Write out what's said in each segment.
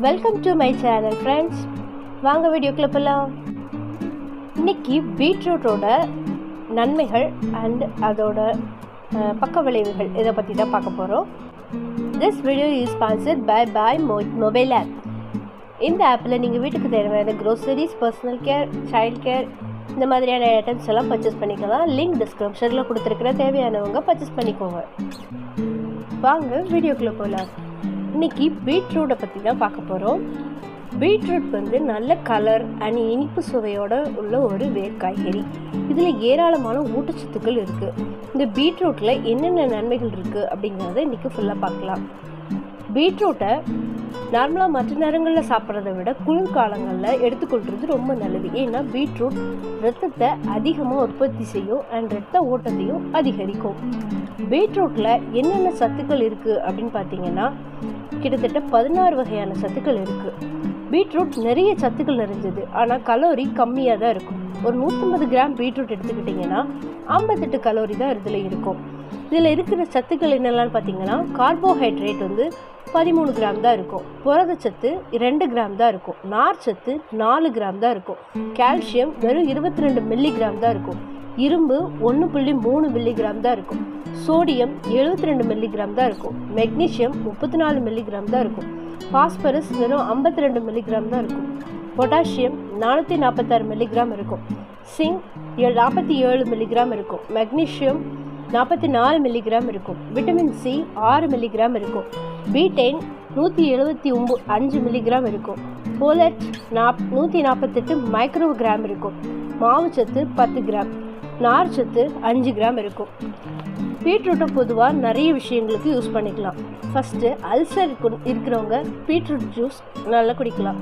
Welcome to my channel friends. வாங்க வீடியோக்குள்ள போகலாம். இன்னைக்கு பீட்ரூட்டோட நன்மைகள் அண்ட் அதோட பக்க விளைவுகள் இதை பற்றி தான் பார்க்க போகிறோம். This video is sponsored by mobile app. இந்த ஆப்பில் நீங்கள் வீட்டுக்கு தேவையான groceries, personal care, child care இந்த மாதிரியான ஐட்டம்ஸ் எல்லாம் பர்ச்சேஸ் பண்ணிக்கலாம். லிங்க் டிஸ்கிரிப்ஷனில் கொடுத்துருக்குற, தேவையானவங்க பர்ச்சேஸ் பண்ணிக்கோங்க. வாங்க வீடியோக்குள்ளே போகலாம். இன்றைக்கி பீட்ரூட்டை பற்றி தான் பார்க்க போகிறோம். பீட்ரூட் வந்து நல்ல கலர் அண்ட் இனிப்பு சுவையோடு உள்ள ஒரு வேர் காய்கறி. இதில் ஏராளமான ஊட்டச்சத்துக்கள் இருக்குது. இந்த பீட்ரூட்டில் என்னென்ன நன்மைகள் இருக்குது அப்படிங்கிறத இன்றைக்கி ஃபுல்லாக பார்க்கலாம். பீட்ரூட்டை நார்மலாக மற்ற நேரங்களில் சாப்பிட்றத விட குளிர்காலங்களில் எடுத்துக்கொள்கிறது ரொம்ப நல்லது. ஏன்னா பீட்ரூட் ரத்தத்தை அதிகமாக உற்பத்தி செய்யும் அண்ட் ரத்த ஓட்டத்தையும் அதிகரிக்கும். பீட்ரூட்டில் என்னென்ன சத்துக்கள் இருக்குது அப்படின்னு பார்த்தீங்கன்னா கிட்டத்தட்ட 16 வகையான சத்துக்கள் இருக்குது. பீட்ரூட் நிறைய சத்துக்கள் நிறைஞ்சது, ஆனால் கலோரி கம்மியாக தான் இருக்கும். ஒரு 150 கிராம் பீட்ரூட் எடுத்துக்கிட்டிங்கன்னா 58 கலோரி தான் இதில் இருக்கும். இதில் இருக்கிற சத்துக்கள் என்னெல்லாம் பார்த்தீங்கன்னா கார்போஹைட்ரேட் வந்து 13 கிராம் தான் இருக்கும், புரதச்சத்து 2 கிராம் தான் இருக்கும், நார்ச்சத்து 4 கிராம் தான் இருக்கும், கால்சியம் வெறும் 22 மில்லிகிராம் தான் இருக்கும், இரும்பு 1.3 மில்லிகிராம் தான் இருக்கும், சோடியம் 72 மில்லிகிராம் தான் இருக்கும், மெக்னீஷியம் 34 மில்லிகிராம் தான் இருக்கும், பாஸ்பரஸ் வெறும் 52 மில்லிகிராம் தான் இருக்கும், பொட்டாசியம் 446 மில்லிகிராம் இருக்கும், சிங்க் 47 மில்லிகிராம் இருக்கும், மெக்னீஷியம் 44 மில்லிகிராம் இருக்கும், விட்டமின் சி 6 மில்லிகிராம் இருக்கும், பீட்டைன் 175 மில்லிகிராம் இருக்கும், போலட் 148 மைக்ரோகிராம் இருக்கும், மாவுச்சத்து 10 கிராம், நார்ச்சத்து 5 கிராம் இருக்கும். பீட்ரூட்டை பொதுவாக நிறைய விஷயங்களுக்கு யூஸ் பண்ணிக்கலாம். ஃபஸ்ட்டு அல்சர் இருக்கிறவங்க பீட்ரூட் ஜூஸ் நல்லா குடிக்கலாம்.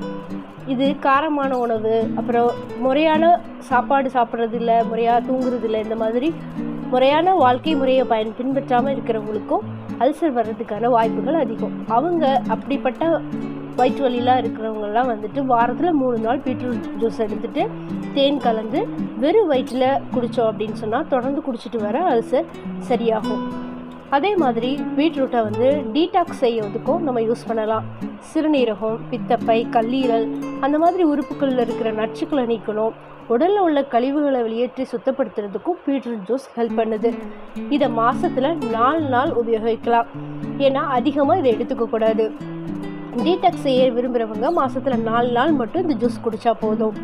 இது காரமான உணவு, அப்புறம் முறையான சாப்பாடு சாப்பிட்றது இல்லை, முறையாக தூங்குறது இல்லை, இந்த மாதிரி முறையான வாழ்க்கை முறையை பின்பற்றாமல் இருக்கிறவங்களுக்கும் அல்சர் வர்றதுக்கான வாய்ப்புகள் அதிகம். அவங்க அப்படிப்பட்ட வயிற்று வலியெலாம் இருக்கிறவங்கலாம் வந்துட்டு வாரத்தில் 3 நாள் பீட்ரூட் ஜூஸ் எடுத்துகிட்டு தேன் கலந்து வெறும் வயிற்றில் குடித்தோம் அப்படின்னு சொன்னால் தொடர்ந்து குடிச்சிட்டு வர அல்சர் சரியாகும். அதே மாதிரி பீட்ரூட்டை வந்து டீடாக்ஸ் செய்யறதுக்கும் நம்ம யூஸ் பண்ணலாம். சிறுநீரகம், பித்தப்பை, கல்லீரல் அந்த மாதிரி உறுப்புகளில் இருக்கிற நச்சுக்களை நீக்கணும். உடலில் உள்ள கழிவுகளை வெளியேற்றி சுத்தப்படுத்துறதுக்கும் பீட்ரூட் ஜூஸ் ஹெல்ப் பண்ணுது. இதை மாதத்தில் 4 நாள் உபயோகிக்கலாம். ஏன்னா அதிகமாக இதை எடுத்துக்கக்கூடாது. டீடாக்ஸ் செய்ய விரும்புகிறவங்க மாதத்தில் 4 நாள் மட்டும் இந்த ஜூஸ் குடித்தா போதும்.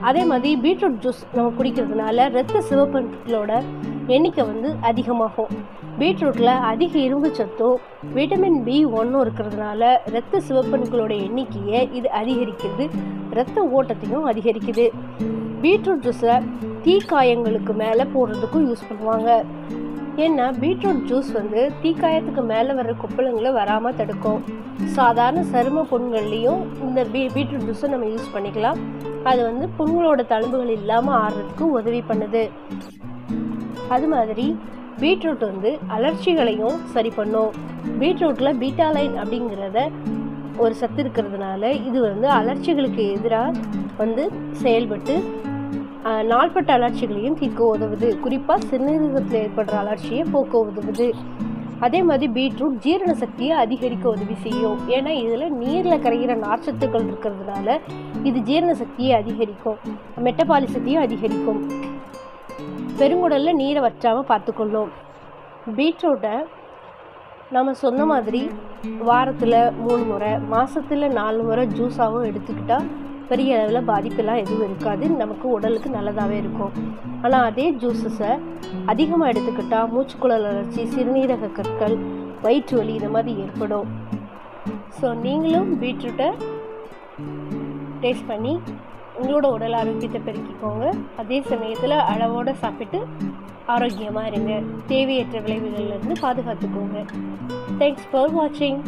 அதே மாதிரி பீட்ரூட் ஜூஸ் நம்ம குடிக்கிறதுனால இரத்த சிவப்பணுக்களோட எண்ணிக்கை வந்து அதிகமாகும். பீட்ரூட்டில் அதிக இரும்பு சத்தும் விட்டமின் B1 இருக்கிறதுனால இரத்த சிவப்பணுக்களோட எண்ணிக்கையை இது அதிகரிக்கிறது, இரத்த ஓட்டத்தையும் அதிகரிக்குது. பீட்ரூட் ஜூஸை தீக்காயங்களுக்கு மேலே போடுறதுக்கும் யூஸ் பண்ணுவாங்க. ஏன்னா பீட்ரூட் ஜூஸ் வந்து தீக்காயத்துக்கு மேலே வர்ற கொப்பளங்களை வராமல் தடுக்கும். சாதாரண சரும புண்கள்லேயும் இந்த பீட்ரூட் ஜூஸை நம்ம யூஸ் பண்ணிக்கலாம். அது வந்து புண்களோட தழும்புகள் இல்லாமல் ஆடுறதுக்கு உதவி பண்ணுது. அது மாதிரி பீட்ரூட் வந்து அலர்ச்சிகளையும் சரி பண்ணும். பீட்ரூட்டில் பீட்டாலைன் அப்படிங்கிறத ஒரு சத்து இருக்கிறதுனால இது வந்து அலர்ச்சிகளுக்கு எதிராக வந்து செயல்பட்டு நாள்பட்ட அலர்ச்சிகளையும் தீர்க்க உதவுது. குறிப்பாக சிறுநீரகத்தில் ஏற்படுற அலர்ச்சியை போக்க உதவுது. அதே மாதிரி பீட்ரூட் ஜீரண சக்தியை அதிகரிக்க உதவி செய்யும். ஏன்னா இதில் நீரில் கரைகிற நார்ச்சத்துக்கள் இருக்கிறதுனால இது ஜீரண சக்தியை அதிகரிக்கும், மெட்டபாலிசத்தையும் அதிகரிக்கும், பெருங்குடலில் நீரை வற்றாமல் பார்த்துக்கொள்ளும். பீட்ரூட்டை நம்ம சொன்ன மாதிரி வாரத்தில் 3 முறை, மாதத்தில் 4 முறை ஜூஸாகவும் எடுத்துக்கிட்டால் பெரிய அளவில் பாதிப்பெல்லாம் எதுவும் இருக்காது, நமக்கு உடலுக்கு நல்லதாகவே இருக்கும். ஆனால் அதே ஜூஸஸை அதிகமாக எடுத்துக்கிட்டால் மூச்சுக்குழல் அழற்சி, சிறுநீரக கற்கள், வயிற்று வலி இந்த மாதிரி ஏற்படும். ஸோ நீங்களும் பீட்ரூட்டை டேஸ்ட் பண்ணி உங்களோட உடல் ஆரோக்கியத்தை பெருக்கிக்கோங்க. அதே சமயத்தில் அளவோடு சாப்பிட்டு ஆரோக்கியமாக இருங்க. தேவையற்ற விளைவுகள்லேருந்து பாதுகாத்துக்கோங்க. தேங்க்ஸ் ஃபார் வாட்சிங்.